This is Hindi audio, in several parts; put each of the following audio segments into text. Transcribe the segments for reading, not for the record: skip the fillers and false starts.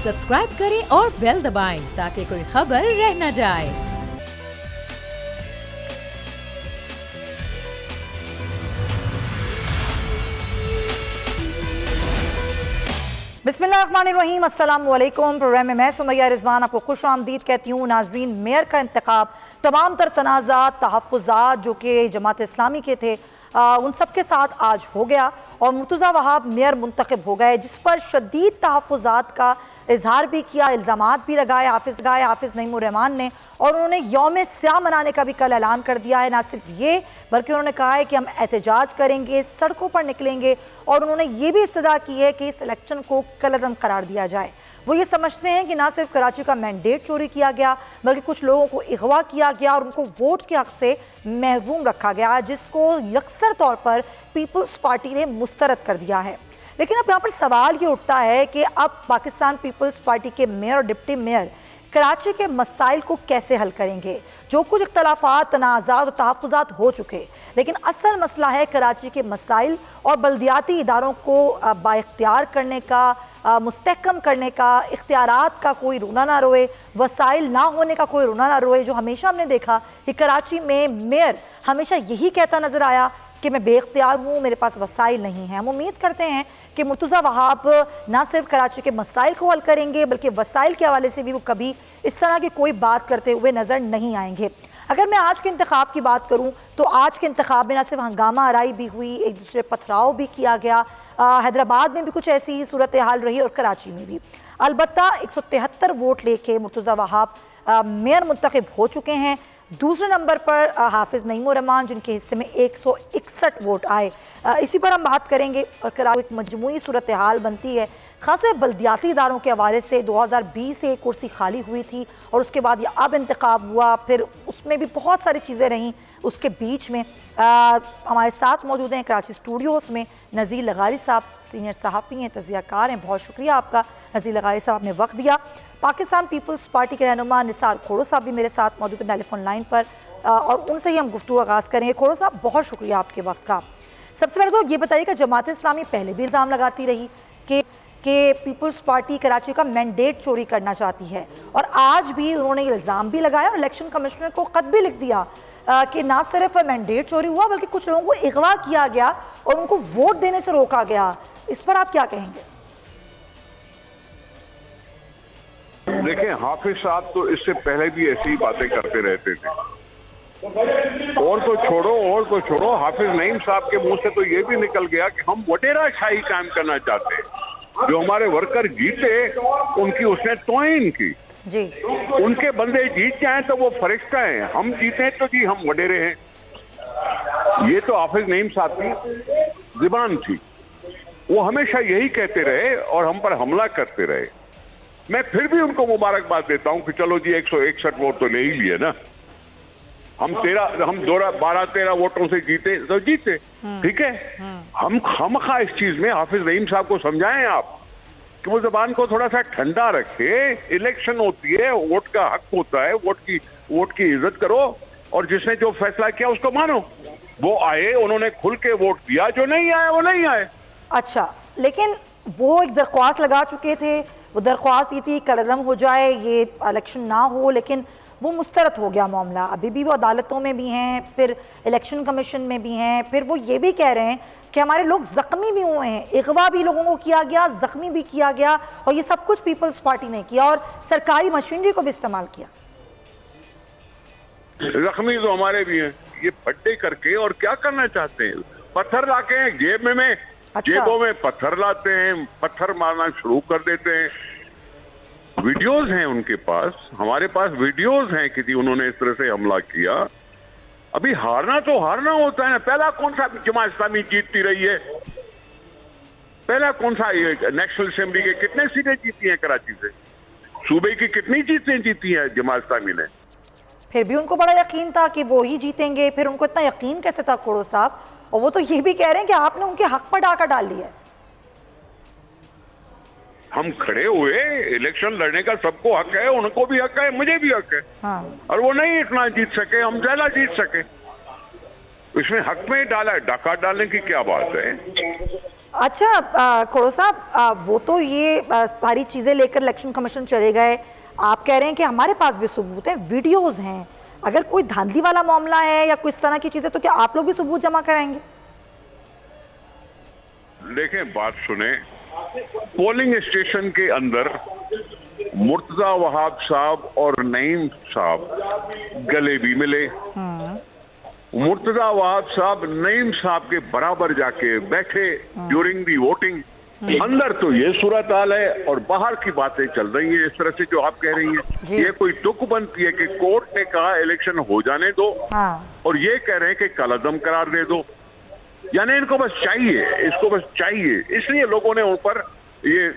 सब्सक्राइब करें और बेल दबाएं ताकि कोई खबर रह न जाए। बिस्मिल्लाहिर्रहमानिर्रहीम, अस्सलाम वालेकुम। प्रोग्राम में मैं सुमैया रिजवान आपको खुश आमदीद कहती हूँ। नाजरीन, मेयर का इंतखाब, तमाम तर तनाज़ात, तहफ़्फ़ुज़ात जो कि जमात इस्लामी के थे उन सब के साथ आज हो गया और मुर्तज़ा वहाब मेयर मुंतखब हो गए, जिस पर शदीद तहफ़्फ़ुज़ात का इजहार भी किया, इल्ज़ामात भी लगाए हाफिज़ नईमुर्रहमान ने। और उन्होंने यौम स्याह मनाने का भी कल ऐलान कर दिया है। ना सिर्फ ये बल्कि उन्होंने कहा है कि हम एहतजाज करेंगे, सड़कों पर निकलेंगे और उन्होंने ये भी इस्तदा की है कि इस इलेक्शन को कलअदम करार दिया जाए। वो ये समझते हैं कि ना सिर्फ कराची का मैंडेट चोरी किया गया बल्कि कुछ लोगों को अगवा किया गया और उनको वोट के हक़ से महरूम रखा गया, जिसको यकसर तौर पर पीपल्स पार्टी ने मुस्तरद कर दिया है। लेकिन अब यहाँ पर सवाल ये उठता है कि अब पाकिस्तान पीपल्स पार्टी के मेयर और डिप्टी मेयर कराची के मसाइल को कैसे हल करेंगे। जो कुछ इख्तलाफात, तनाज़ात और तहफ़्फ़ुज़ात हो चुके, लेकिन असल मसला है कराची के मसाइल और बल्दियाती इदारों को बाइख्तियार करने का, मुस्तहकम करने का, इख्तियारात का कोई रोना ना रोए, वसाइल ना होने का कोई रोना ना रोए। जो हमेशा हमने देखा कि कराची में मेयर हमेशा यही कहता नज़र आया कि मैं बेख्तियार हूँ, मेरे पास वसाइल नहीं हैं। हम उम्मीद करते हैं कि मुर्तज़ा वहाब ना सिर्फ कराची के मसाइल को हल करेंगे बल्कि वसाइल के हवाले से भी वो कभी इस तरह की कोई बात करते हुए नज़र नहीं आएंगे। अगर मैं आज के इंतखाब की बात करूँ तो आज के इंतखाब में ना सिर्फ हंगामा आराई भी हुई, एक दूसरे पथराव भी किया गया। हैदराबाद में भी कुछ ऐसी ही सूरत हाल रही और कराची में भी। अलबत्ता 173 वोट लेके मुर्तज़ा वहाब मेयर मुंतखब हो चुके हैं। दूसरे नंबर पर हाफिज़ नईमुर्रहमान, जिनके हिस्से में 161 वोट आए। इसी पर हम बात करेंगे। कराची एक मजमूई सूरत हाल बनती है, ख़ासतौर पर बल्दियाती इदारों के हवाले से। 2020 से एक कुर्सी खाली हुई थी और उसके बाद ये अब इंतखाब हुआ, फिर उसमें भी बहुत सारी चीज़ें रहीं। उसके बीच में हमारे साथ मौजूद हैं कराची स्टूडियोज़ में नज़ीर लगारी साहब, सीनियर सहाफ़ी हैं, तज़कियाकार हैं। बहुत शुक्रिया आपका नज़ीर लगारी साहब, आपने वक्त दिया। पाकिस्तान पीपल्स पार्टी के रहनुमा निसार खोड़ो साहब भी मेरे साथ मौजूद हैं टेलीफोन लाइन पर और उनसे ही हम गुफ्तगू आगाज़ करेंगे। खोड़ो साहब, बहुत शुक्रिया आपके वक्त का। सबसे पहले तो ये बताइएगा, जमात इस्लामी पहले भी इल्ज़ाम लगाती रही कि पीपल्स पार्टी कराची का मैंडेट चोरी करना चाहती है और आज भी उन्होंने इल्ज़ाम भी लगाया और इलेक्शन कमिश्नर को ख़त भी लिख दिया कि ना सिर्फ मैंडेट चोरी हुआ बल्कि कुछ लोगों को अगवा किया गया और उनको वोट देने से रोका गया। इस पर आप क्या कहेंगे? देखिए, हाफिज साहब तो इससे पहले भी ऐसी ही बातें करते रहते थे। और तो छोड़ो, हाफिज नईम साहब के मुंह से तो ये भी निकल गया कि हम वडेरा शाही कायम करना चाहते हैं। जो हमारे वर्कर जीते उनकी उसने तौहीन की जी। उनके बंदे जीत जाए तो वो फरिश्ता हैं, हम जीते तो जी हम वडेरे हैं। ये तो हाफिज नईम साहब की जुबान थी, वो हमेशा यही कहते रहे और हम पर हमला करते रहे। मैं फिर भी उनको मुबारकबाद देता हूं कि चलो जी 161 वोट तो ले ही लिए ना, हम 12-13 वोटों से जीते तो जीते, ठीक है। हम खामखा इस चीज में हाफिज नईम साहब को समझाएं आप कि वो जबान को थोड़ा सा ठंडा रखे। इलेक्शन होती है, वोट का हक होता है, वोट की इज्जत करो और जिसने जो फैसला किया उसको मानो। वो आए, उन्होंने खुल के वोट दिया, जो नहीं आया वो नहीं आए। अच्छा, लेकिन वो एक दरख्वास्त लगा चुके थे। वो दरख्वास्त ये थी कलअदम हो जाए, ये इलेक्शन ना हो, लेकिन वो मुस्तरद हो गया मामला। अभी भी वो अदालतों में भी हैं, फिर इलेक्शन कमीशन में भी हैं। फिर वो ये भी कह रहे हैं कि हमारे लोग ज़ख्मी भी हुए हैं, अगवा भी लोगों को किया गया, ज़ख्मी भी किया गया और ये सब कुछ पीपल्स पार्टी ने किया और सरकारी मशीनरी को भी इस्तेमाल किया। जख्मी तो हमारे भी हैं, ये फड्डे करके और क्या करना चाहते हैं? पत्थर लाके हैं जेब में अच्छा। जेबों में पत्थर लाते हैं, पत्थर मारना शुरू कर देते हैं। वीडियोस हैं उनके पास, हमारे पास वीडियोस हैं कि उन्होंने इस तरह से हमला किया। अभी हारना तो हारना होता है ना। पहला कौन सा जमात इस्लामी जीतती रही है? पहला कौन सा? नेशनल असेंबली के कितने सीटें जीती हैं कराची से? सूबे की कितनी सीटें जीती हैं जमात इस्लामी ने? फिर भी उनको बड़ा यकीन था कि वो ही जीतेंगे। फिर उनको इतना यकीन कैसे था खोड़ो साहब? और वो तो ये भी कह रहे हैं कि आपने उनके हक पर डाका डाल लिया है। हम खड़े हुए, इलेक्शन लड़ने का सबको हक है, उनको भी हक है, मुझे भी हक है। हाँ। और वो नहीं इतना जीत सके, हम ज्यादा जीत सके। इसमें हक में डाला, डाका डालने की क्या बात है? अच्छा खोड़ो साहब, वो तो ये सारी चीज़ें लेकर इलेक्शन कमीशन चले गए, आप कह रहे हैं कि हमारे पास भी सबूत है, वीडियोस हैं, अगर कोई धांधली वाला मामला है या कोई इस तरह की चीज़ें तो क्या आप लोग भी सबूत जमा कराएंगे? देखें, बात सुने, पोलिंग स्टेशन के अंदर मुर्तजा वहाब साहब और नईम साहब गले भी मिले। मुर्तजा वहाब साहब नईम साहब के बराबर जाके बैठे ड्यूरिंग दी वोटिंग। अंदर तो ये सूरत हाल है और बाहर की बातें चल रही हैं इस तरह से जो आप कह रही हैं। ये कोई तुक बनती है कि कोर्ट ने कहा इलेक्शन हो जाने दो और ये कह रहे हैं कि कालादम करार दे दो। यानी इनको बस चाहिए, इसको बस चाहिए, इसलिए लोगों ने ऊपर ये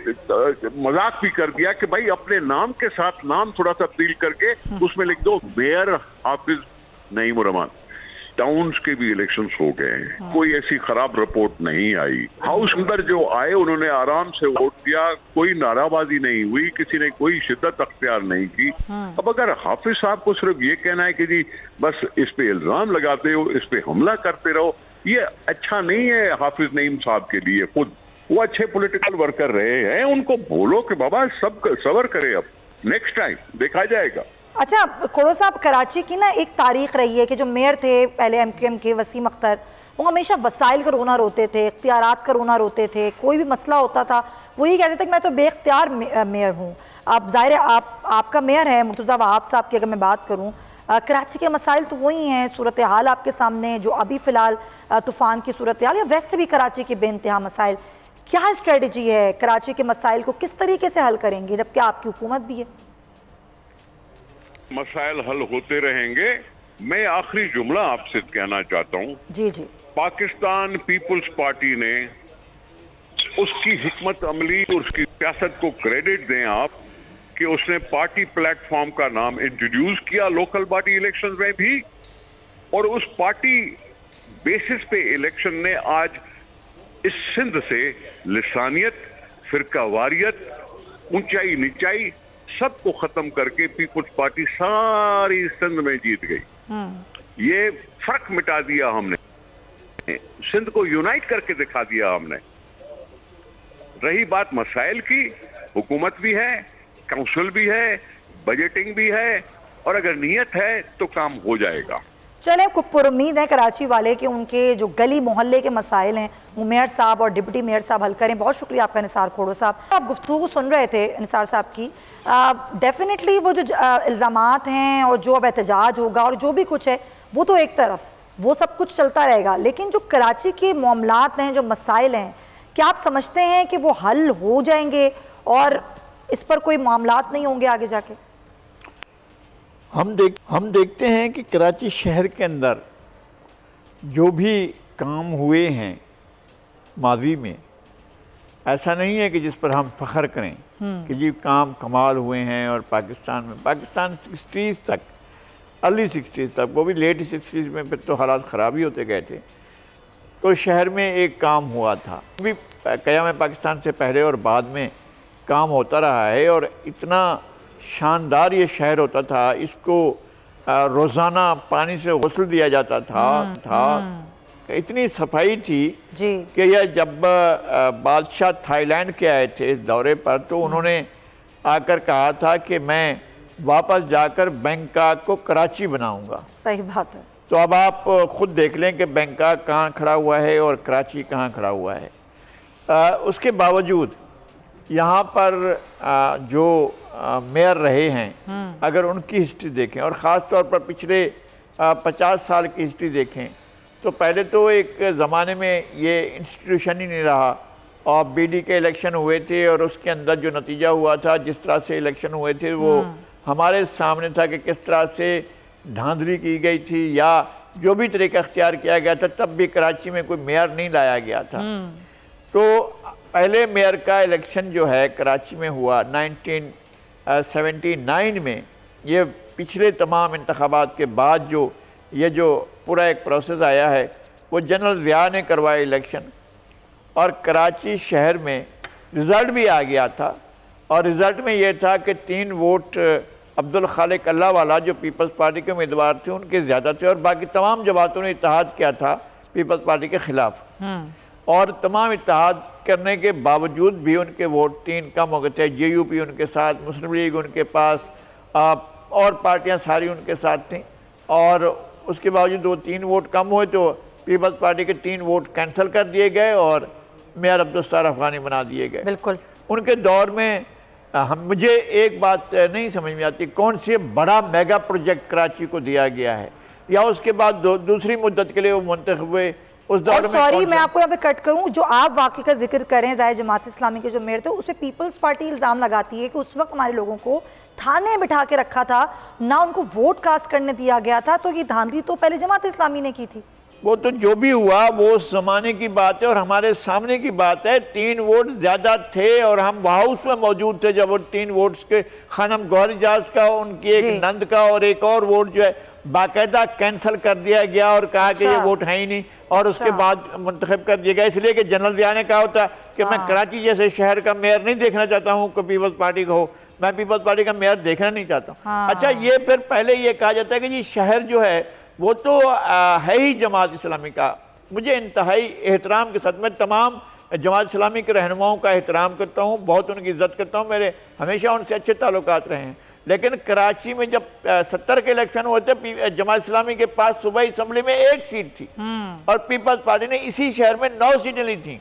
मजाक भी कर दिया कि भाई अपने नाम के साथ नाम थोड़ा सा तब्दील करके उसमें लिख दो मेयर हाफिज नईम रहमान। टाउन्स के भी इलेक्शंस हो गए हैं, कोई ऐसी खराब रिपोर्ट नहीं आई। हाउस अंदर जो आए उन्होंने आराम से वोट दिया, कोई नाराबाजी नहीं हुई, किसी ने कोई शिद्दत अख्तियार नहीं की। अब अगर हाफिज साहब को सिर्फ ये कहना है कि जी बस इस पे इल्जाम लगाते हो, इस पे हमला करते रहो, ये अच्छा नहीं है हाफिज नईम साहब के लिए। खुद वो अच्छे पॉलिटिकल वर्कर रहे हैं, उनको बोलो कि बाबा सब सबर करे, अब नेक्स्ट टाइम देखा जाएगा। अच्छा खोड़ो साहब, कराची की ना एक तारीख रही है कि जो मेयर थे पहले एमक्यूएम के वसीम अख्तर, वो हमेशा वसाइल का रोना रोते थे, इख्तियारात का रोना रोते थे, कोई भी मसला होता था वो ये कहते थे कि मैं तो बेख्तियार मेयर हूँ। अब जाहिर है आपका मेयर है मुर्तज़ा वहाब साहब की, अगर मैं बात करूँ कराची के मसाइल तो वही हैं, सूरत हाल आपके सामने जो अभी फ़िलहाल तूफ़ान की सूरत हाल या वैसे भी कराची के बेइंतहा मसाइल, क्या स्ट्रेटजी है कराची के मसाइल को किस तरीके से हल करेंगे जबकि आपकी हुकूमत भी है? मसाइल हल होते रहेंगे। मैं आखिरी जुमला आपसे कहना चाहता हूँ, जी जी, पाकिस्तान पीपुल्स पार्टी ने उसकी हिकमत अमली और उसकी सियासत को क्रेडिट दें आप कि उसने पार्टी प्लेटफॉर्म का नाम इंट्रोड्यूस किया लोकल बॉडी इलेक्शन में भी, और उस पार्टी बेसिस पे इलेक्शन ने आज इस सिंध से लिसानियत, फिरकावारियत, ऊंचाई नीचाई सबको खत्म करके पीपुल्स पार्टी सारी सिंध में जीत गई। ये फर्क मिटा दिया हमने, सिंध को यूनाइट करके दिखा दिया हमने। रही बात मसाइल की, हुकूमत भी है, काउंसिल भी है, बजटिंग भी है, और अगर नीयत है तो काम हो जाएगा। चले पुरुम्मीद है कराची वाले कि उनके जो गली मोहल्ले के मसाइल हैं वो मेयर साहब और डिप्टी मेयर साहब हल करें। बहुत शुक्रिया आपका निसार खोड़ो साहब। आप गुफ्तगू सुन रहे थे निसार साहब की, डेफिनेटली वो जो इल्ज़ामात हैं और जो अब एहतजाज होगा और जो भी कुछ है वो तो एक तरफ, वो सब कुछ चलता रहेगा, लेकिन जो कराची के मामलात हैं, जो मसाइल हैं, क्या आप समझते हैं कि वो हल हो जाएंगे और इस पर कोई मामलात नहीं होंगे आगे जाके? हम देखते हैं कि कराची शहर के अंदर जो भी काम हुए हैं माजी में, ऐसा नहीं है कि जिस पर हम फ़ख्र करें कि जी काम कमाल हुए हैं। और पाकिस्तान 60s तक, अर्ली 60s तक, वो भी लेट 60s में फिर तो हालात ख़राब ही होते गए थे, तो शहर में एक काम हुआ था। भी क़याम पाकिस्तान से पहले और बाद में काम होता रहा है और इतना शानदार ये शहर होता था, इसको रोज़ाना पानी से गुस्ल दिया जाता था, इतनी सफाई थी कि यह जब बादशाह थाईलैंड के आए थे इस दौरे पर तो उन्होंने आकर कहा था कि मैं वापस जाकर बैंकॉक को कराची बनाऊंगा। सही बात है। तो अब आप खुद देख लें कि बैंकॉक कहाँ खड़ा हुआ है और कराची कहाँ खड़ा हुआ है। उसके बावजूद यहाँ पर जो मेयर रहे हैं, अगर उनकी हिस्ट्री देखें और ख़ास तौर पर पिछले 50 साल की हिस्ट्री देखें, तो पहले तो एक ज़माने में ये इंस्टीट्यूशन ही नहीं रहा और बीडी के इलेक्शन हुए थे और उसके अंदर जो नतीजा हुआ था, जिस तरह से इलेक्शन हुए थे, वो हमारे सामने था कि किस तरह से धांधली की गई थी या जो भी तरीका अख्तियार किया गया था। तब भी कराची में कोई मेयर नहीं लाया गया था। तो पहले मेयर का इलेक्शन जो है कराची में हुआ 1979 में। ये पिछले तमाम इंतखाबात के बाद जो पूरा एक प्रोसेस आया है, वो जनरल ज़िया ने करवाया इलेक्शन और कराची शहर में रिज़ल्ट भी आ गया था। और रिज़ल्ट में ये था कि 3 वोट अब्दुल खालिक अल्लाह वाला जो पीपल्स पार्टी के उम्मीदवार थे उनके ज़्यादा थे और बाकी तमाम जमातों ने इत्तेहाद किया था पीपल्स पार्टी के ख़िलाफ़। और तमाम इत्तेहाद करने के बावजूद भी उनके वोट 3 कम हो गए थे। JUP उनके साथ, मुस्लिम लीग उनके पास, और पार्टियां सारी उनके साथ थीं, और उसके बावजूद 2-3 वोट कम हुए तो पीपल्स पार्टी के 3 वोट कैंसिल कर दिए गए और मेयर अब्दुलस्तार अफगानी बना दिए गए। बिल्कुल। उनके दौर में मुझे एक बात नहीं समझ में आती, कौन से बड़ा मेगा प्रोजेक्ट कराची को दिया गया है, या उसके बाद दूसरी मुद्दत के लिए वो मुंतखब हुए उस दौर में। सॉरी मैं आपको यहाँ पे कट करूँ, जो आप वाकई का जिक्र करें ज़ाहिर जमात इस्लामी के जो मेयर थे, उसमें पीपल्स पार्टी इल्ज़ाम लगाती है कि उस वक्त हमारे लोगों को थाने बिठा के रखा था, ना उनको वोट कास्ट करने दिया गया था, तो ये धांधली तो पहले जमात इस्लामी ने की थी। वो तो जो भी हुआ वो उस जमाने की बात है और हमारे सामने की बात है। 3 वोट ज़्यादा थे और हम हाउस में मौजूद थे जब वो 3 वोट्स के खानम गौहर इजाज का, उनकी एक नंद का और एक और वोट जो है बाकायदा कैंसिल कर दिया गया और कहा कि ये वोट है ही नहीं, और उसके बाद मुंतखब कर दिया गया, इसलिए कि जनरल दिया ने कहा होता कि मैं कराची जैसे शहर का मेयर नहीं देखना चाहता हूँ कि पीपल्स पार्टी का हो, मैं पीपल्स पार्टी का मेयर देखना नहीं चाहता हूँ। अच्छा, ये फिर पहले ये कहा जाता है कि जी शहर जो है वो तो है ही जमात इस्लामी का। मुझे इंतहाई एहतराम के साथ मैं तमाम जमात इस्लामी के रहनुमाओं का एहतराम करता हूँ, बहुत उनकी इज़्ज़त करता हूँ, मेरे हमेशा उनसे अच्छे ताल्लुकात रहे हैं। लेकिन कराची में जब 70 के इलेक्शन हुए थे, जमात इस्लामी के पास सूबाई असम्बली में 1 सीट थी और पीपल्स पार्टी ने इसी शहर में 9 सीटें ली थी।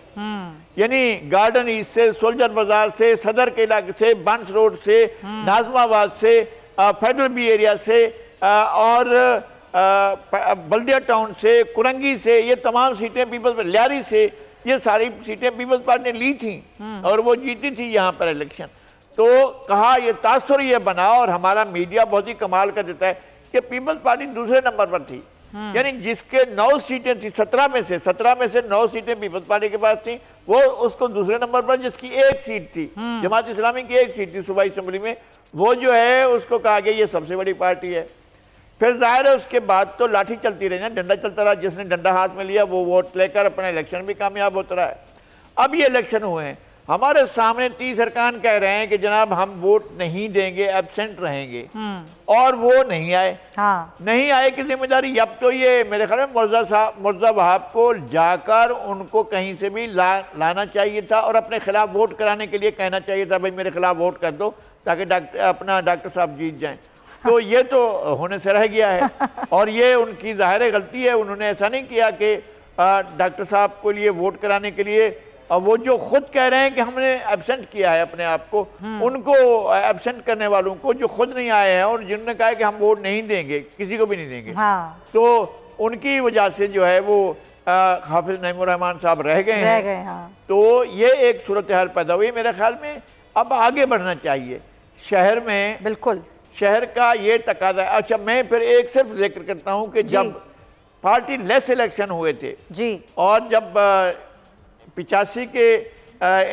यानी गार्डन ईस्ट से, सोल्जर बाजार से, सदर के इलाके से, बंस रोड से, नाजमाबाद से, फेडरल बी एरिया से, और बल्दिया टाउन से, कुरंगी से, ये तमाम सीटें पीपल्स, लियारी से, ये सारी सीटें पीपल्स पार्टी ने ली थी और वो जीती थी यहाँ पर इलेक्शन। तो कहा ये तासुर ये बना, और हमारा मीडिया बहुत ही कमाल कर देता है कि पीपल्स पार्टी दूसरे नंबर पर थी, यानी जिसके 9 सीटें थी 17 में से 9 सीटें पीपल्स पार्टी के पास थी, वो उसको दूसरे नंबर पर, जिसकी 1 सीट थी जमात इस्लामी की 1 सीट थी सूबाई असम्बली में, वो जो है उसको कहा गया ये सबसे बड़ी पार्टी है। फिर जाहिर है उसके बाद तो लाठी चलती रही ना, डंडा चलता रहा, जिसने डंडा हाथ में लिया वो वोट लेकर अपना इलेक्शन भी कामयाब होता रहा है। अब ये इलेक्शन हुए हैं, हमारे सामने 30 अरकान कह रहे हैं कि जनाब हम वोट नहीं देंगे, एब्सेंट रहेंगे, और वो नहीं आए। नहीं आए की जिम्मेदारी अब तो ये मेरे ख्याल में मुर्जा वहाब को जाकर उनको कहीं से भी लाना चाहिए था और अपने खिलाफ वोट कराने के लिए कहना चाहिए था, भाई मेरे खिलाफ वोट कर दो ताकि डॉक्टर साहब जीत जाएं। तो ये तो होने से रह गया है और ये उनकी ज़ाहिर गलती है। उन्होंने ऐसा नहीं किया कि डॉक्टर साहब को लिए वोट कराने के लिए, और वो जो खुद कह रहे हैं कि हमने एब्सेंट किया है अपने आप को, उनको एब्सेंट करने वालों को जो खुद नहीं आए हैं और जिन्होंने कहा है कि हम वोट नहीं देंगे, किसी को भी नहीं देंगे, तो उनकी वजह से जो है वो हाफिज नईमुर रहमान साहब रह गए हैं। तो ये एक सूरत हाल पैदा हुई। मेरे ख्याल में अब आगे बढ़ना चाहिए शहर में, बिल्कुल शहर का ये तकाजा है। अच्छा, मैं फिर एक सिर्फ जिक्र करता हूँ कि जब पार्टी लेस इलेक्शन हुए थे जी, और जब 85 के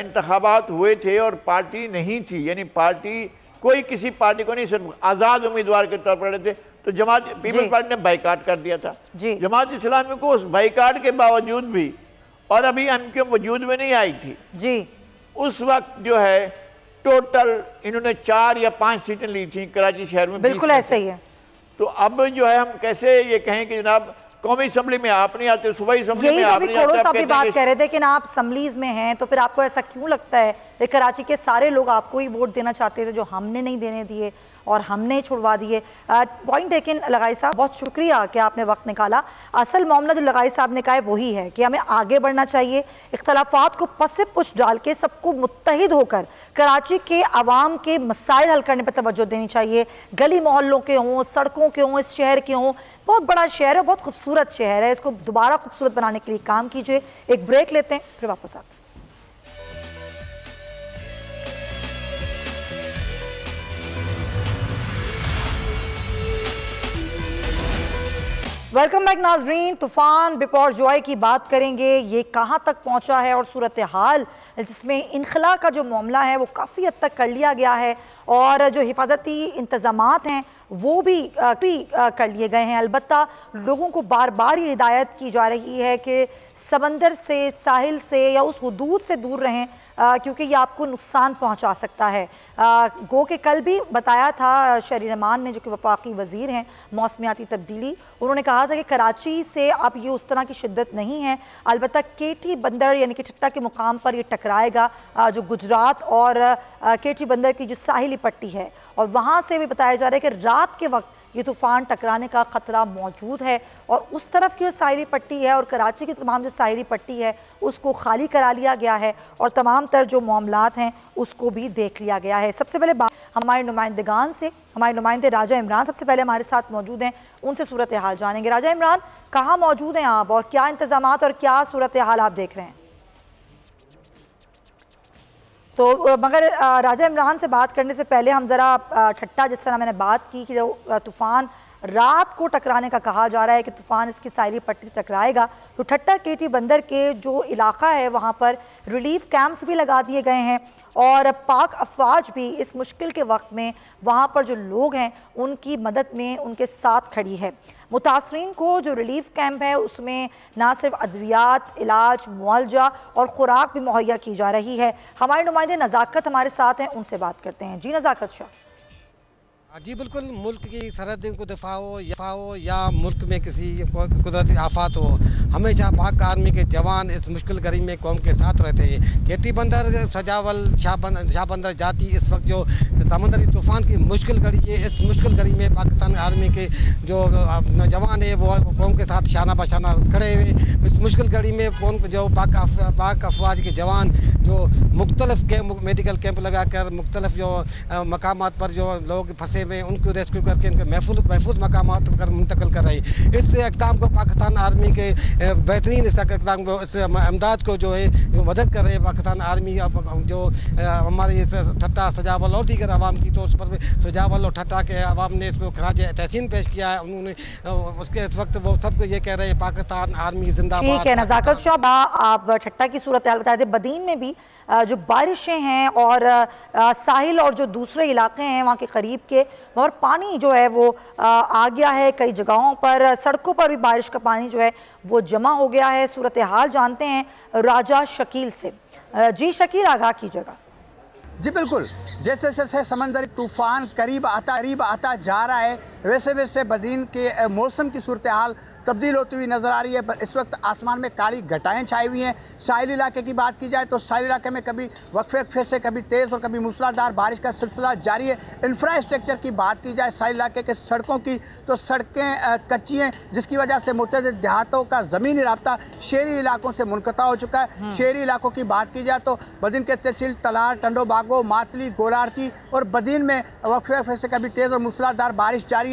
इंतखाबात हुए थे और पार्टी नहीं थी, यानी पार्टी कोई किसी पार्टी को नहीं, सिर्फ आज़ाद उम्मीदवार के तौर पर लड़े थे, तो जमात पीपल्स पार्टी ने बाइकाट कर दिया था जी। जमात इस्लामी को उस बाइकाट के बावजूद भी, और अभी उनके वजूद में नहीं आई थी जी, उस वक्त जो है टोटल इन्होंने 4 या 5 सीटें ली थी कराची शहर में। बिल्कुल ऐसा ही है। तो अब जो है हम कैसे ये कहें कि जनाब कौमी असम्बली में आप नहीं आते, सूबाई असम्बली में आप नहीं आते। साहब भी बात कह रहे थे कि ना आप असम्बलीज में हैं, तो फिर आपको ऐसा क्यों लगता है कराची के सारे लोग आपको ही वोट देना चाहते थे जो हमने नहीं देने दिए और हमने छुड़वा दिए। पॉइंट टेकन लगाई साहब, बहुत शुक्रिया कि आपने वक्त निकाला। असल मामला जो लगाई साहब ने कहा है वही है कि हमें आगे बढ़ना चाहिए, इख्तलाफात को पसे पुश डाल के सबको मुत्तहिद होकर कराची के आवाम के मसाइल हल करने पर तवज्जो देनी चाहिए। गली मोहल्लों के हों, सड़कों के हों, इस शहर के हों, बहुत बड़ा शहर है, बहुत खूबसूरत शहर है, इसको दोबारा खूबसूरत बनाने के लिए काम कीजिए। एक ब्रेक लेते हैं, फिर वापस आते हैं। वेलकम बैक नाजरीन। तूफान बिपौर जॉय की बात करेंगे, ये कहाँ तक पहुँचा है और सूरत हाल जिसमें इनखला का जो मामला है वो काफ़ी हद तक कर लिया गया है और जो हिफाजती इंतज़ामात हैं वो भी कर लिए गए हैं। अलबत्ता लोगों को बार बार ये हिदायत की जा रही है कि समंदर से, साहिल से या उस हुदूद से दूर रहें क्योंकि ये आपको नुकसान पहुंचा सकता है। गो के कल भी बताया था शहरी रहमान ने, जो कि वफाकी वज़ीर हैं मौसमियाती तब्दीली, उन्होंने कहा था कि कराची से अब ये उस तरह की शिद्दत नहीं है, अलबत्ता केटी बंदर यानी कि ठट्टा के मुकाम पर ये टकराएगा, जो गुजरात और केटी बंदर की जो साहिली पट्टी है, और वहाँ से भी बताया जा रहा है कि रात के वक्त ये तूफ़ान टकराने का ख़तरा मौजूद है। और उस तरफ की जो साहिली पट्टी है और कराची की तमाम जो साहिली पट्टी है उसको खाली करा लिया गया है और तमाम तर जो मामलात हैं उसको भी देख लिया गया है। सबसे पहले बात हमारे नुमाइंदगान से, हमारे नुमाइंदे राजा इमरान सबसे पहले हमारे साथ मौजूद हैं, उनसे सूरत हाल जानेंगे। राजा इमरान, कहाँ मौजूद हैं आप और क्या इंतज़ामात और क्या सूरत हाल आप देख रहे हैं? तो मगर राजा इमरान से बात करने से पहले हम ज़रा ठट्टा, जिस तरह मैंने बात की कि जो तूफ़ान रात को टकराने का कहा जा रहा है कि तूफ़ान इसकी साहिली पट्टी से टकराएगा, तो ठट्टा केटी बंदर के जो इलाका है वहाँ पर रिलीफ कैंप्स भी लगा दिए गए हैं और पाक अफवाज भी इस मुश्किल के वक्त में वहाँ पर जो लोग हैं उनकी मदद में उनके साथ खड़ी है। मुतासरीन को जो रिलीफ कैंप है उसमें ना सिर्फ अद्वियात, इलाज, मुआवजा और खुराक भी मुहैया की जा रही है। हमारे नुमाइंदे नज़ाकत हमारे साथ हैं, उनसे बात करते हैं। जी नज़ाकत शाह। जी बिल्कुल, मुल्क की सरहदें को दफा हो या मुल्क में किसी कुदरती आफात हो, हमेशा पाक आर्मी के जवान इस मुश्किल घड़ी में कौम के साथ रहते हैं। केटी बंदर, सजावल, शाह बंदर जाती इस वक्त जो समंदरी तूफ़ान की मुश्किल घड़ी है, इस मुश्किल घड़ी में पाकिस्तान आर्मी के जो जवान है वो कौम के साथ शाना बशाना खड़े हुए। इस मुश्किल घड़ी में कौम जो पाक अफवाज के जवान जो मुख्तलिफ कैंप, मेडिकल कैंप लगा कर मुख्तलिफ जो मकामात पर जो लोग फंसे में उनको रेस्क्यू करके इनको महफूज मकामात पर मुंतकिल कर रही। इस इक़दाम को पाकिस्तान आर्मी के बेहतरीन इस इक़दाम को, इस इमदाद को जो है जो मदद कर रहे हैं पाकिस्तान आर्मी, जो हमारी ठट्टा, सजावल और दीगर आवाम की, तो उस पर सजावल और ठट्टा के आवाम ने इसको खराज तहसीन पेश किया है। उन्होंने उसके इस वक्त वो सबको ये कह रहे हैं पाकिस्तान आर्मी जिंदाबाद। ठीक है नज़ाकत शाह, आप ठट्टा की सूरत हाल बता दें। बदीन में भी जो बारिशें हैं और साहिल और जो दूसरे इलाके हैं वहाँ के करीब के, और पानी जो है वो आ गया है कई जगहों पर, सड़कों पर भी बारिश का पानी जो है वो जमा हो गया है। सूरत हाल जानते हैं राजा शकील से। जी शकील, आगाह कीजिएगा। जी बिल्कुल, जैसे जैसे समंदरी तूफ़ान करीब आता जा रहा है वैसे वैसे बदीन के मौसम की सूरत हाल तब्दील होती हुई नज़र आ रही है। इस वक्त आसमान में काली घटाएं छाई हुई हैं। साहिल इलाके की बात की जाए तो साहिल इलाके में कभी वक्फे से कभी तेज़ और कभी मूसलाधार बारिश का सिलसिला जारी है। इंफ्रास्ट्रक्चर की बात की जाए साहिल इलाके के सड़कों की, तो सड़कें कच्ची हैं, जिसकी वजह से मुतअद्दिद देहातों का ज़मीनी राब्ता शहरी इलाकों से मुनक़ता हो चुका है। शहरी इलाकों की बात की जाए तो बदीन के तहसील तलार, टंडो बागो, मातली, गोलारची और बदीन में वक्फे से कभी तेज़ और मूसलाधार बारिश जारी है।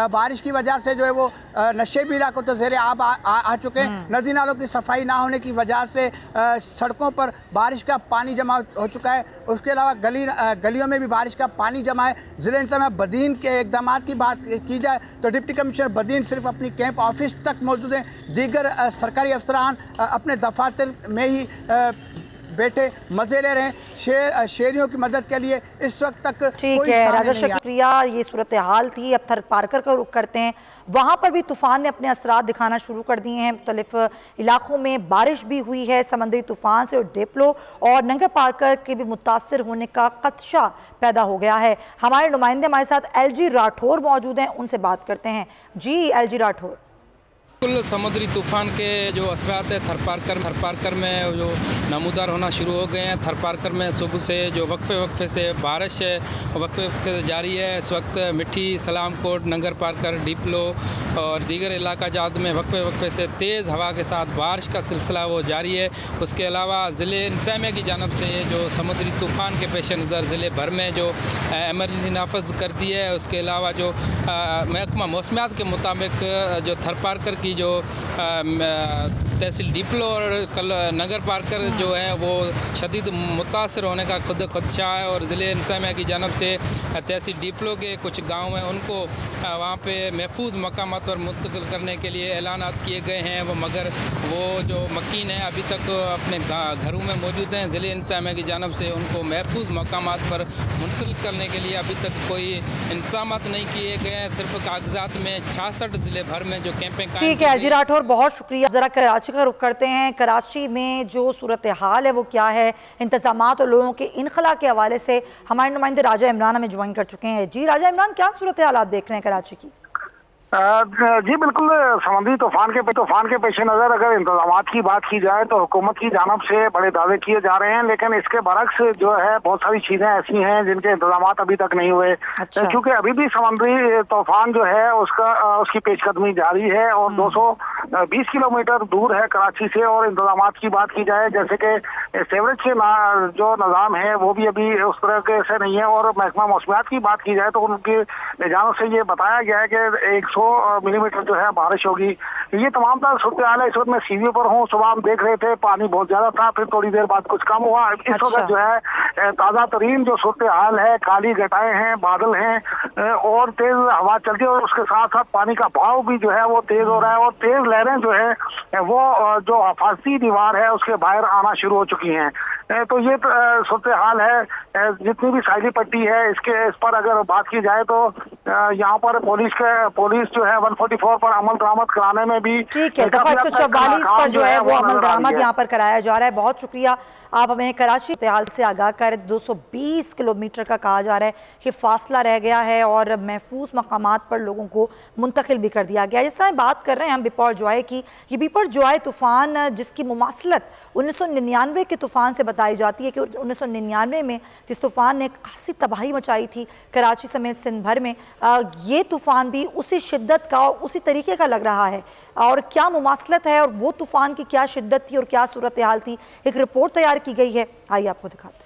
बारिश की वजह से जो है वो नशेबी इलाकों तो ज़ेरे आब आ चुके हैं। नदी नालों की सफाई ना होने की वजह से सड़कों पर बारिश का पानी जमा हो चुका है। उसके अलावा गलियों में भी बारिश का पानी जमा है। ज़िले इंतज़ामिया बदीन के इक़दामात की बात की जाए तो डिप्टी कमिश्नर बदीन सिर्फ अपनी कैंप ऑफिस तक मौजूद हैं, दीगर सरकारी अफसरान अपने दफातर में ही बैठे मजे ले रहे हैं। शहरियों की मदद के लिए इस वक्त तक ठीक है राजा शुक्रिया। ये सूरत हाल थी। अब थर पारकर का रुख करते हैं। वहाँ पर भी तूफ़ान ने अपने असरात दिखाना शुरू कर दिए हैं। मुख्तलिफ इलाकों में बारिश भी हुई है समंदरी तूफ़ान से, और डेप्लो और नंगर पारकर के भी मुतासर होने का खदशा पैदा हो गया है। हमारे नुमाइंदे हमारे साथ LG राठौर मौजूद हैं, उनसे बात करते हैं। जी LG राठौर। बिल्कुल, समुद्री तूफ़ान के जो असरात है थरपारकर में जो नमूदार होना शुरू हो गए हैं। थरपारकर में सुबह से जो वक्फे से बारिश है वक्फे जारी है। इस वक्त मिठी, सलामकोट, नंगर पारकर, डिप्लो और दीगर इलाका जात में वक्फे से तेज़ हवा के साथ बारिश का सिलसिला वो जारी है। उसके अलावा ज़िले इंतज़ामिया की जानब से जो समुद्री तूफ़ान के पेश नज़र ज़िले भर में जो एमरजेंसी नाफज कर दी है। उसके अलावा जो महकमा मौसमियात के मुताबिक जो थरपारकर की जो तहसील डिप्लो और नगर पारकर जो है वो शदीद मुतासर होने का खदशा है। और ज़िले इंतज़ामिया की जानब से तहसील डिप्लो के कुछ गाँव हैं उनको वहाँ पे महफूज मकामात पर मुंतकिल करने के लिए ऐलानात किए गए हैं। वो मगर वो जो मकीन है अभी तक अपने घरों में मौजूद हैं। ज़िले इंतज़ामिया की जानब से उनको महफूज मकामात पर मुंतकिल करने के लिए अभी तक कोई इंतज़ामात नहीं किए गए हैं। सिर्फ कागजात में 66 ज़िले भर में जो कैंपें। ठीक है LG राठौर, बहुत शुक्रिया। ज़रा कराची कराची का रुख करते हैं। कराची में जो सूरत हाल है वो क्या है, इंतजामात और लोगों के इनखला के हवाले से हमारे नुमाइंदे राजा इमरान हमें ज्वाइन कर चुके हैं। जी राजा इमरान, क्या सूरत हालात देख रहे हैं कराची की? जी बिल्कुल, समुद्री तूफान के पेश नज़र अगर इंतजाम की बात की जाए तो हुकूमत की जानब से बड़े दावे किए जा रहे हैं, लेकिन इसके बरक्स जो है बहुत सारी चीज़ें ऐसी हैं जिनके इंतजाम अभी तक नहीं हुए। क्योंकि अभी भी समुद्री तूफान जो है उसकी पेशकदमी जारी है और 220 किलोमीटर दूर है कराची से। और इंतजाम की बात की जाए, जैसे कि सीवरेज के जो निज़ाम है वो भी अभी उस तरह से नहीं है। और महकमा मौसमियात की बात की जाए तो उनकी जानब से ये बताया गया है कि 100 मिलीमीटर जो है बारिश होगी। ये तमाम तरह सूरत हाल है। इस वक्त मैं सीवी पर हूँ, सुबह हम देख रहे थे पानी बहुत ज्यादा था, फिर थोड़ी देर बाद कुछ कम हुआ। इस वक्त जो है ताज़ा तरीन जो सूरत हाल है, काली घटाएं हैं, बादल हैं और तेज हवा चलती है और उसके साथ साथ पानी का बहाव भी जो है वो तेज हो रहा है और तेज लहरें जो है वो जो हिफाजती दीवार है उसके बाहर आना शुरू हो चुकी हैं। तो ये सूरत हाल है। जितनी भी साहिली पट्टी है इस पर अगर बात की जाए तो यहाँ पर पुलिस जो है 144 पर अमल दरामद कराने में भी ठीक है, दफा 144 पर जो है वो अमल दरामद यहाँ पर कराया जा रहा है। बहुत शुक्रिया, आप हमें कराची हाल से आगाह कर। 220 किलोमीटर का कहा जा रहा है कि फासला रह गया है और महफूज मकामात पर लोगों को मुंतकिल भी कर दिया गया। जिस तरह बात कर रहे हैं हम बिपोर जॉय की, ये बिपोर जॉय तूफ़ान जिसकी मुमासलत 1999 के तूफ़ान से बताई जाती है कि 1999 में जिस तूफ़ान ने खासी तबाही मचाई थी कराची समेत सिंध भर में, ये तूफ़ान भी उसी शिद्दत का और उसी तरीके का लग रहा है। और क्या मुमासलत है और वो तूफ़ान की क्या शिद्दत थी और क्या सूरत हाल थी, एक रिपोर्ट तैयार की गई है, आइए आपको दिखाते हैं।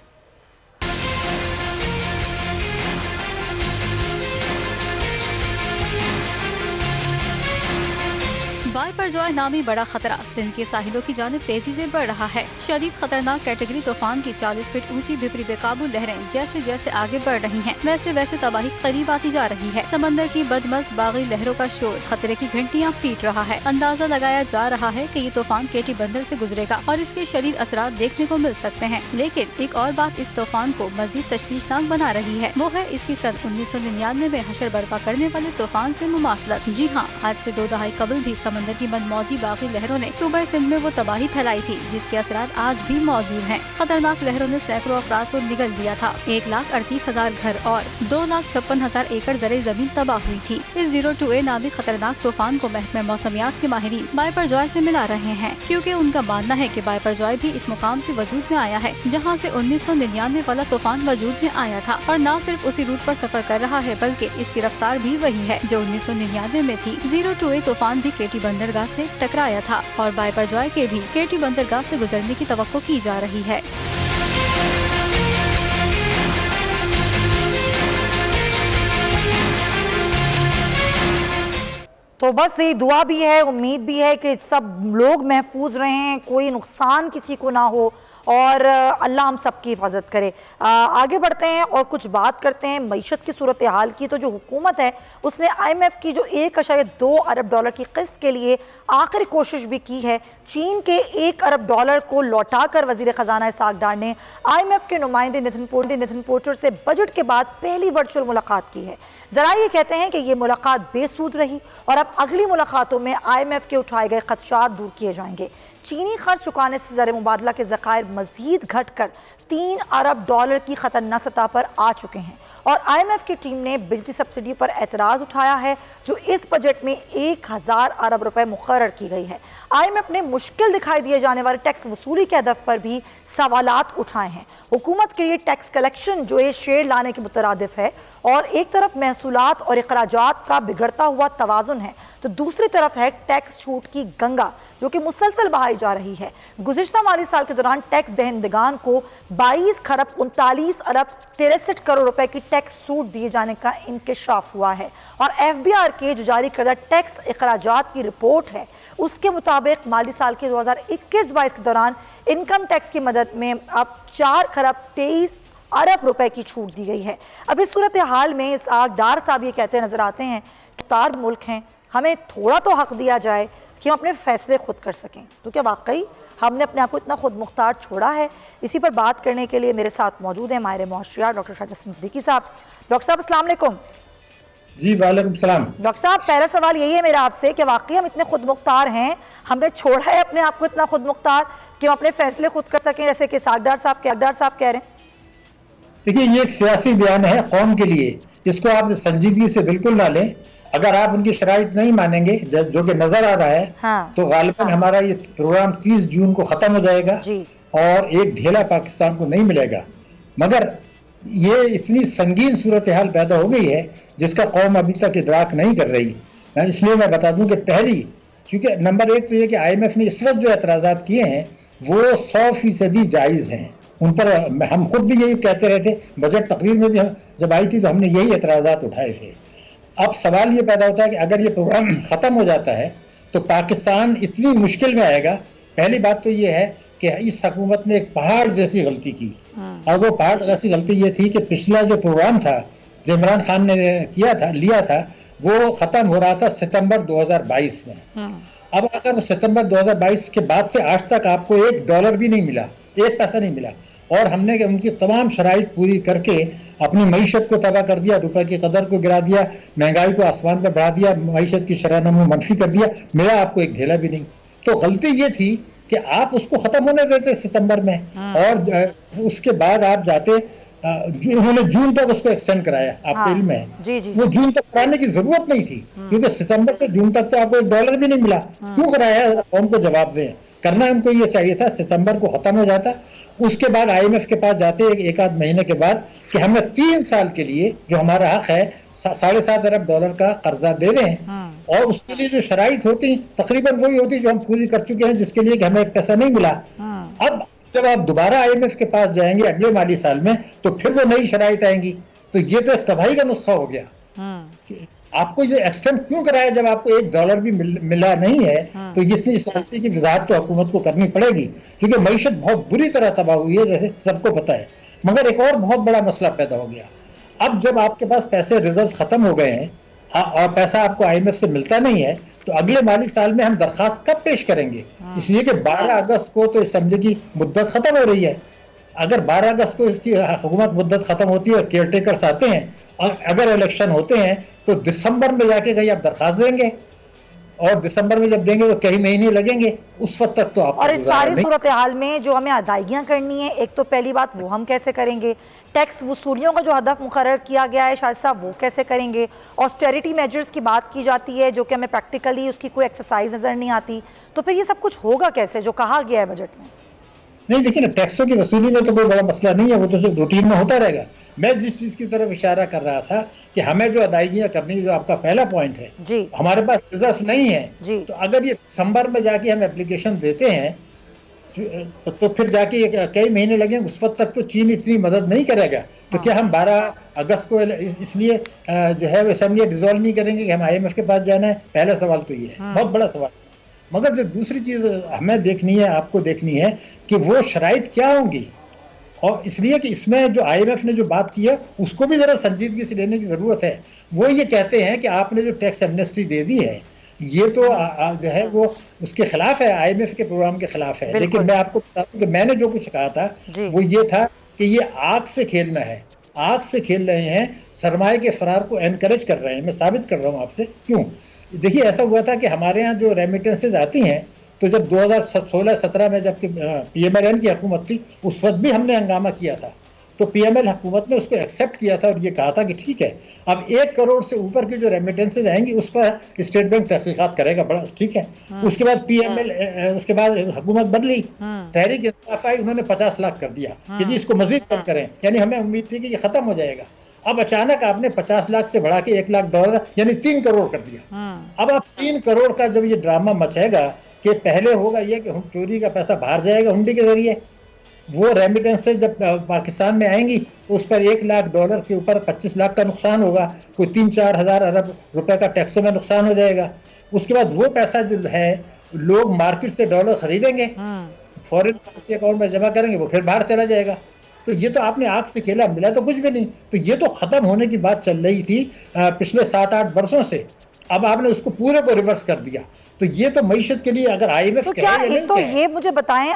बायपरजॉय नामी बड़ा खतरा सिंध के साहिलों की जानिब तेजी से बढ़ रहा है। शदीद खतरनाक कैटेगरी तूफान की 40 फीट ऊंची भिपरी बेकाबू लहरें जैसे जैसे आगे बढ़ रही हैं, वैसे वैसे तबाही करीब आती जा रही है। समंदर की बदमस्त बागी लहरों का शोर खतरे की घंटियां पीट रहा है। अंदाजा लगाया जा रहा है कि ये तूफान केटी बंदर से गुजरेगा और इसके शदीद असरात देखने को मिल सकते हैं। लेकिन एक और बात इस तूफान को मजीद तशवीशनाक बना रही है, वो है इसकी सन 1999 में हशर बर्पा करने वाले तूफान से मुमासलत। जी हाँ, आज से 2 दहाई कबल भी समंदर की मनमौजी बागी लहरों ने सूबे सिंध में वो तबाही फैलाई थी जिसके असरात आज भी मौजूद हैं। खतरनाक लहरों ने सैकड़ों अफराद को निगल दिया था। 1,38,000 घर और 2,56,000 एकड़ ज़रे जमीन तबाह हुई थी। इस 02A नामी खतरनाक तूफान को महकमे मौसमियात के माहिरीन बायपरजॉय से मिला रहे हैं, क्योंकि उनका मानना है कि बायपरजॉय भी इस मुकाम से वजूद में आया है जहाँ से 1999 वाला तूफान वजूद में आया था और न सिर्फ उसी रूट पर सफर कर रहा है बल्कि इसकी रफ्तार भी वही है जो 1999 में थी। 02A तूफान भी केटी बंदरगाह से टकराया था और बायपरजॉय के भी केटी बंदरगाह से गुजरने की तवक्को की जा रही है। तो बस ये दुआ भी है, उम्मीद भी है कि सब लोग महफूज रहें, कोई नुकसान किसी को ना हो और अल्लाह हम सब की हिफाजत करे। आगे बढ़ते हैं और कुछ बात करते हैं मईशत की सूरत हाल की। तो जो हुकूमत है उसने IMF की जो 1.2 अरब डॉलर की किस्त के लिए आखिरी कोशिश भी की है। चीन के 1 अरब डॉलर को लौटाकर वजीर ख़जाना इसहाक डार ने IMF के नुमाइंदे नितिन पोर्टर से बजट के बाद पहली वर्चुअल मुलाकात की है। ज़रा ये कहते हैं कि ये मुलाकात बेसूद रही और अब अगली मुलाकातों में IMF के उठाए गए खदशात दूर किए जाएंगे। चीनी खर्च चुकाने से ज़र मुबादला के ज़खायर मज़ीद घटकर 3 अरब डॉलर की ख़तरनाक सतह पर आ चुके हैं और IMF की टीम ने बिजली सब्सिडी पर एतराज़ उठाया है जो इस बजट में 1000 अरब रुपए मुकर्रर की गई है। IMF ने मुश्किल दिखाई दिए जाने वाले टैक्स वसूली के हदफ पर भी सवालात उठाए हैं। हुकूमत के लिए टैक्स कलेक्शन जो ये शेयर लाने के मुतरादिफ है और एक तरफ महसूलात और अखराजात का बिगड़ता हुआ तवाज़ुन है तो दूसरी तरफ है टैक्स छूट की गंगा जो कि मुसलसल बहाई जा रही है। गुज़िश्ता माली साल के दौरान टैक्स दहिंदगान को 22 खरब 39 अरब 63 करोड़ रुपए की टैक्स छूट दिए जाने का इंकशाफ हुआ है और FBR के जो जारी करदा टैक्स अखराजात की रिपोर्ट है उसके मुताबिक माली साल के 2021-22 के दौरान इनकम टैक्स की मदद में अब 4 खरब 23 अरब रुपए की छूट दी गई है। अब इस सूरत हाल में इसहाक डार साहब ये कहते नजर आते हैं तार मुल्क हैं, हमें थोड़ा तो हक दिया जाए कि हम अपने फैसले खुद कर सकें। तो क्या वाकई हमने अपने आप को इतना खुद मुख्तार छोड़ा है? इसी पर बात करने के लिए मेरे साथ मौजूद हैं माहिर मुआशरियात डॉक्टर शाहजहां सिद्दीकी साहब। डॉक्टर साहब अस्सलाम वालेकुम। जी वालेकुम सलाम। डॉक्टर साहब, पहला सवाल यही है मेरा आपसे कि वाकई हम इतने खुद मुख्तार हैं, हमने छोड़ा है अपने आप को इतना खुद मुख्तार कि हम अपने फैसले खुद कर सकें, जैसे कि सागदार साहब कह रहे हैं? देखिए, ये एक सियासी बयान है कौम के लिए, इसको आप संजीदगी से बिल्कुल ना लें। अगर आप उनकी शराइत नहीं मानेंगे, जो कि नजर आ रहा है, हाँ। तो गालिबन हमारा ये प्रोग्राम 30 जून को खत्म हो जाएगा और एक ढेला पाकिस्तान को नहीं मिलेगा। मगर ये इतनी संगीन सूरत हाल पैदा हो गई है जिसका कौम अभी तक इदराक नहीं कर रही। इसलिए मैं बता दूं कि पहली, क्योंकि नंबर एक तो ये कि IMF ने इस वक्त जो एतराज़ात किए हैं वो 100% जायज़ हैं। उन पर हम खुद भी यही कहते रहे थे, बजट तकरीर में भी जब आई थी तो हमने यही एतराज़ात उठाए थे। अब सवाल ये पैदा होता है कि अगर ये प्रोग्राम ख़त्म हो जाता है तो पाकिस्तान इतनी मुश्किल में आएगा। पहली बात तो ये है कि इस हुकूमत ने एक पहाड़ जैसी गलती की, और वो पहाड़ जैसी गलती ये थी कि पिछला जो प्रोग्राम था जो इमरान खान ने लिया था वो ख़त्म हो रहा था सितंबर 2022 में। अब अगर सितंबर 2022 के बाद से आज तक आपको $1 भी नहीं मिला, 1 पैसा नहीं मिला, और हमने उनकी तमाम शराइत पूरी करके अपनी मईशत को तबाह कर दिया, रुपए की कदर को गिरा दिया, महंगाई को आसमान पर बढ़ा दिया, मईशत की शरह नमू मनफी कर दिया, मिला आपको एक ढेला भी नहीं। तो गलती ये थी कि आप उसको खत्म होने देते सितंबर में, और उसके बाद आप जाते, उन्होंने जून तक उसको एक्सटेंड कराया, आपको इल्म है। वो जून तक कराने की जरूरत नहीं थी, क्योंकि सितंबर से जून तक तो आपको $1 भी नहीं मिला। क्यों कराया, कौम को जवाब दें। करना हमको ये चाहिए था, सितंबर को खत्म हो जाता, उसके बाद IMF के पास जाते एक आध महीने के बाद कि हमें 3 साल के लिए जो हमारा हक है $7.5 अरब का कर्जा दे दें, और उसके लिए जो शराइत होती तकरीबन वही होती जो हम पूरी कर चुके हैं, जिसके लिए कि हमें एक पैसा नहीं मिला। अब जब आप दोबारा IMF के पास जाएंगे अगले माली साल में तो फिर वो नई शराइत आएंगी, तो ये तो तबाही का नुस्खा हो गया। आपको ये एक्सटेंड क्यों कराया जब आपको $1 भी मिला नहीं है? तो ये इस गलती की वजाहत तो हुकूमत को करनी पड़ेगी, क्योंकि मईशत बहुत बुरी तरह तबाह हुई है, जैसे सबको पता है। मगर एक और बहुत बड़ा मसला पैदा हो गया। अब जब आपके पास पैसे रिजर्व खत्म हो गए हैं और पैसा आपको IMF से मिलता नहीं है, तो अगले माली साल में हम दरखास्त कब पेश करेंगे? इसलिए कि 12 अगस्त को तो इस समझे की मुद्दत खत्म हो रही है। अगर 12 अगस्त को इसकी हुकूमत मुद्दत खत्म होती है और केयर टेकर्स आते हैं, और अगर इलेक्शन होते हैं तो दिसंबर में जाके कहीं आप दरखास्त देंगे, और दिसंबर में जब देंगे तो कई महीने लगेंगे, उस वक्त तक तो आप। और इस सारी सूरत हाल में जो हमें अदायगियाँ करनी है, एक तो पहली बात वो हम कैसे करेंगे, टैक्स वसूलियों का जो हदफ मुकर्रर किया गया है शायद साहब वो कैसे करेंगे, ऑस्टेरिटी मेजर्स की बात की जाती है जो कि हमें प्रैक्टिकली उसकी कोई एक्सरसाइज नज़र नहीं आती, तो फिर ये सब कुछ होगा कैसे जो कहा गया है बजट में? नहीं, देखिए ना, टैक्सों की वसूली में तो कोई बड़ा मसला नहीं है, वो तो सिर्फ रूटीन में होता रहेगा। मैं जिस चीज़ की तरफ इशारा कर रहा था कि हमें जो अदायगियाँ करनी, जो आपका पहला पॉइंट है, हमारे पास रिजर्व नहीं है, तो अगर ये दिसंबर में जाके हम एप्लीकेशन देते हैं तो फिर जाके कई महीने लगेंगे, उस वक्त तक तो चीन इतनी मदद नहीं करेगा। तो क्या हम 12 अगस्त को इसलिए जो है असेंबली डिसॉल्व नहीं करेंगे कि हम IMF के पास जाना है? पहला सवाल तो ये है, बहुत बड़ा सवाल। मगर जो दूसरी चीज़ हमें देखनी है, आपको देखनी है कि वो शराइत क्या होंगी, और इसलिए कि इसमें जो IMF ने जो बात की है उसको भी ज़रा संजीदगी से लेने की ज़रूरत है। वो ये कहते हैं कि आपने जो टैक्स एमनेस्टी दे दी है ये तो जो है वो उसके खिलाफ है, IMF के प्रोग्राम के खिलाफ है। लेकिन मैं आपको बता दूं कि मैंने जो कुछ कहा था वो ये था कि ये आग से खेलना है, आग से खेल रहे हैं, सरमाए के फरार को एनकरेज कर रहे हैं। मैं साबित कर रहा हूँ आपसे क्यों। देखिए, ऐसा हुआ था कि हमारे यहाँ जो रेमिटेंसेज आती हैं, तो जब 2016-17 में जबकि PMLN की हुकूमत थी, उस वक्त भी हमने हंगामा किया था, तो PML हुकूमत ने उसको एक्सेप्ट किया था और ये कहा था कि ठीक है, अब 1 करोड़ से ऊपर की जो रेमिटेंसेज आएंगी उस पर स्टेट बैंक तहकीकात करेगा, बड़ा ठीक है। उसके बाद PML, उसके बाद हुकूमत बदली, तहरीक इंसाफ आई, उन्होंने 50 लाख कर दिया कि जी इसको मजीद कम करें, यानी हमें उम्मीद थी कि ये खत्म हो जाएगा। अब अचानक आपने 50 लाख से बढ़ा के $1 लाख यानी 3 करोड़ कर दिया। अब आप 3 करोड़ का जब ये ड्रामा मचेगा कि पहले होगा ये कि चोरी का पैसा बाहर जाएगा हुंडी के जरिए, वो रेमिटेंस से जब पाकिस्तान में आएंगी तो उस पर $1 लाख के ऊपर 25 लाख का नुकसान होगा, कोई 3-4 हज़ार अरब रुपए का टैक्सों में नुकसान हो जाएगा। उसके बाद वो पैसा जो है लोग मार्केट से डॉलर खरीदेंगे, फॉरेन करेंसी अकाउंट में जमा करेंगे, वो फिर बाहर चला जाएगा। तो ये तो आपने आग से खेला, मिला तो कुछ भी नहीं। तो ये तो खत्म होने की बात चल रही थी पिछले 7-8 वर्षों से, अब आपने उसको पूरे को रिवर्स कर दिया। तो ये तो मईशत के लिए अगर IMF तो क्या तो ये मुझे बताएं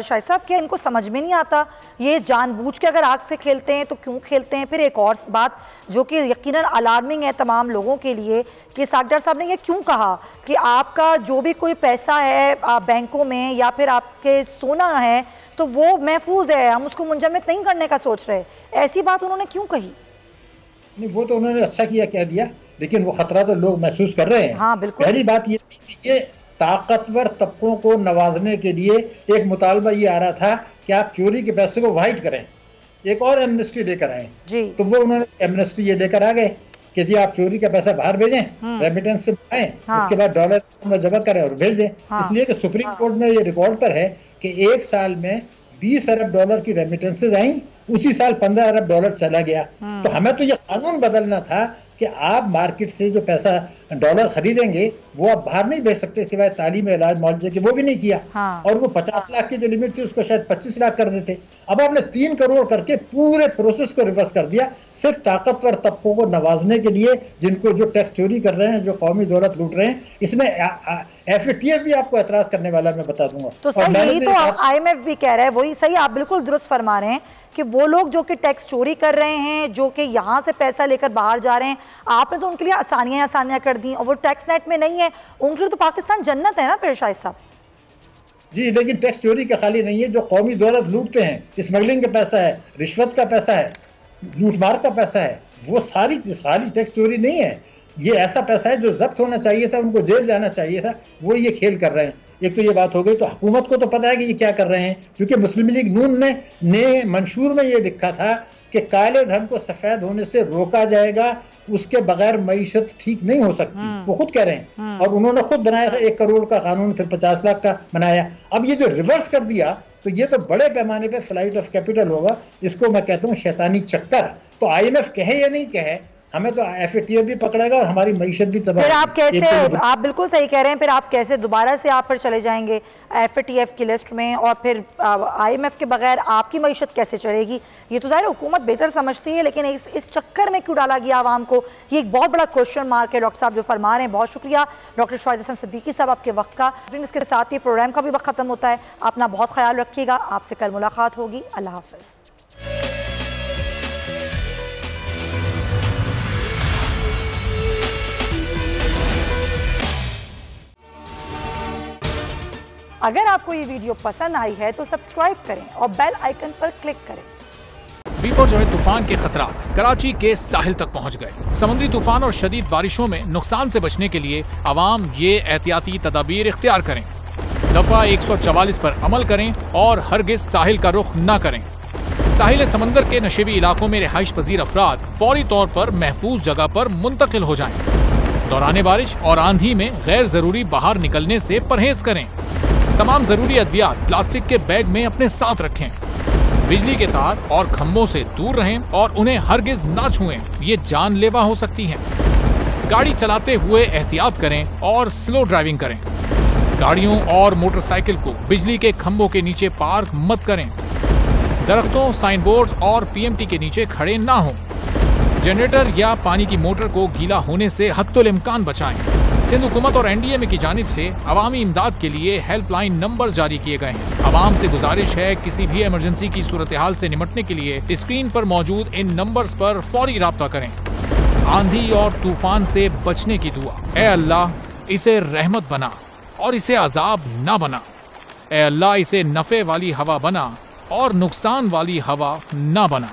शाहिद साहब, क्या इनको समझ में नहीं आता ये जानबूझ के अगर आग से खेलते हैं तो क्यों खेलते हैं? फिर एक और बात जो कि यकीनन अलार्मिंग है तमाम लोगों के लिए कि सागदार साहब ने ये क्यों कहा कि आपका जो भी कोई पैसा है बैंकों में या फिर आपके सोना है तो वो महफूज है, हम उसको मुंजमद नहीं करने का सोच रहे। ऐसी बात उन्होंने क्यों कही? नहीं, वो तो उन्होंने अच्छा किया कह दिया, लेकिन वो खतरा तो लोग महसूस कर रहे हैं। हाँ, बिल्कुल। पहली बात ये ताकतवर तबकों को नवाजने के लिए एक मुतालबा ये आ रहा था कि आप चोरी के पैसे को वाइट करें, एक और एमनेस्टी लेकर आए जी। तो वो उन्होंने एमनेस्टी ये लेकर आ गए कि जी आप चोरी का पैसा बाहर भेजें, रेमिटेंस से आए, उसके बाद डॉलर में जमा करें और भेज दें। इसलिए कि सुप्रीम कोर्ट में ये रिकॉर्ड पर है कि एक साल में 20 अरब डॉलर की रेमिटेंसेज आई, उसी साल 15 अरब डॉलर चला गया। तो हमें तो ये कानून बदलना था कि आप मार्केट से जो पैसा डॉलर खरीदेंगे वो आप बाहर नहीं भेज सकते सिवाय तालीम, इलाज, मुआवजे के। वो भी नहीं किया। और वो 50 लाख की जो लिमिट थी उसको शायद 25 लाख कर देते। अब आपने 3 करोड़ करके पूरे प्रोसेस को रिवर्स कर दिया, सिर्फ ताकतवर तबकों को नवाजने के लिए, जिनको जो टैक्स चोरी कर रहे हैं, जो कौमी दौलत लूट रहे हैं। इसमें FATF भी आपको एतराज करने वाला, मैं बता दूंगा। तो सही यही तो IMF भी कह रहा है, वही सही, आप बिल्कुल दुरुस्त फरमा रहे हैं कि वो लोग जो कि टैक्स चोरी कर रहे हैं, जो कि यहाँ से पैसा लेकर बाहर जा रहे हैं, आपने तो उनके लिए आसानियां कर दी और वो टैक्स नेट में नहीं है, उनके लिए तो पाकिस्तान जन्नत है ना फिर शाहिद साहब। जी, लेकिन टैक्स चोरी का खाली नहीं है, जो कौमी दौलत लूटते हैं, स्मगलिंग का पैसा है, रिश्वत का पैसा है, लूटमार का पैसा है, वो सारी टैक्स चोरी नहीं है। ये ऐसा पैसा है जो जब्त होना चाहिए था, उनको जेल जाना चाहिए था, वो ये खेल कर रहे हैं। एक तो ये बात हो गई। तो हुकूमत को तो पता है कि ये क्या कर रहे हैं, क्योंकि मुस्लिम लीग नून ने मंशूर में ये लिखा था कि काले धन को सफेद होने से रोका जाएगा, उसके बगैर मईशत ठीक नहीं हो सकती। वो खुद कह रहे हैं और उन्होंने खुद बनाया था 1 करोड़ का कानून, फिर 50 लाख का बनाया। अब ये जो रिवर्स कर दिया तो ये तो बड़े पैमाने पे फ्लाइट ऑफ कैपिटल होगा। इसको मैं कहता हूँ शैतानी चक्कर। तो IMF कहे या नहीं कहे, हमें तो FATF भी पकड़ेगा और हमारी मईशत भी तबाह। फिर आप कैसे, आप बिल्कुल सही कह रहे हैं, फिर आप कैसे दोबारा से आप फिर चले जाएंगे FATF की लिस्ट में और फिर IMF के बगैर आपकी मईशत कैसे चलेगी? ये तो ज़ाहिर हुकूमत बेहतर समझती है, लेकिन इस चक्कर में क्यों डाला गया आवाम को, ये एक बहुत बड़ा क्वेश्चन मार्क है। डॉक्टर साहब जो फरमा रहे हैं, बहुत शुक्रिया डॉक्टर शाहिद हसन सिद्दीकी साहब आपके वक्त का। इसके साथ ही प्रोग्राम का भी वक्त ख़त्म होता है। अपना बहुत ख्याल रखिएगा, आपसे कल मुलाकात होगी। अल्लाह हाफ़िज़। अगर आपको ये वीडियो पसंद आई है तो सब्सक्राइब करें और बेल आइकन पर क्लिक करें। बिपरजॉय तूफान के खतरात कराची के साहिल तक पहुंच गए। समुद्री तूफान और शदीद बारिशों में नुकसान से बचने के लिए आवाम ये एहतियाती तदाबीर इख्तियार करें। दफा 144 पर अमल करें और हरगिज साहिल का रुख न करें। साहिल समंदर के नशेबी इलाकों में रिहाइश पजीर अफराद फौरी तौर पर महफूज जगह पर मुंतकिल हो जाएं। दौरान बारिश और आंधी में गैर जरूरी बाहर निकलने से परहेज करें। तमाम जरूरी अद्वियात प्लास्टिक के बैग में अपने साथ रखें। बिजली के तार और खंभों से दूर रहें और उन्हें हरगिज ना छुएं, ये जानलेवा हो सकती हैं। गाड़ी चलाते हुए एहतियात करें और स्लो ड्राइविंग करें। गाड़ियों और मोटरसाइकिल को बिजली के खंभों के नीचे पार्क मत करें। दरख्तों, साइन बोर्ड और PMT के नीचे खड़े ना हों। जनरेटर या पानी की मोटर को गीला होने से हत्तुल इम्कान बचाएं। सिंध हुकूमत और NDMA की जानिब से अवामी इमदाद के लिए हेल्पलाइन नंबर जारी किए गए हैं। आवाम से गुजारिश है, किसी भी इमरजेंसी की सूरत हाल से निपटने के लिए स्क्रीन पर मौजूद इन नंबर्स पर फौरी राब्ता करें। आंधी और तूफान से बचने की दुआ। ए अल्लाह, इसे रहमत बना और इसे अजाब ना बना। ए अल्लाह, इसे नफे वाली हवा बना और नुकसान वाली हवा ना बना।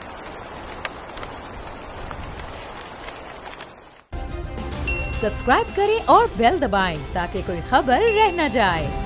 सब्सक्राइब करें और बेल दबाएं ताकि कोई खबर रह न जाए।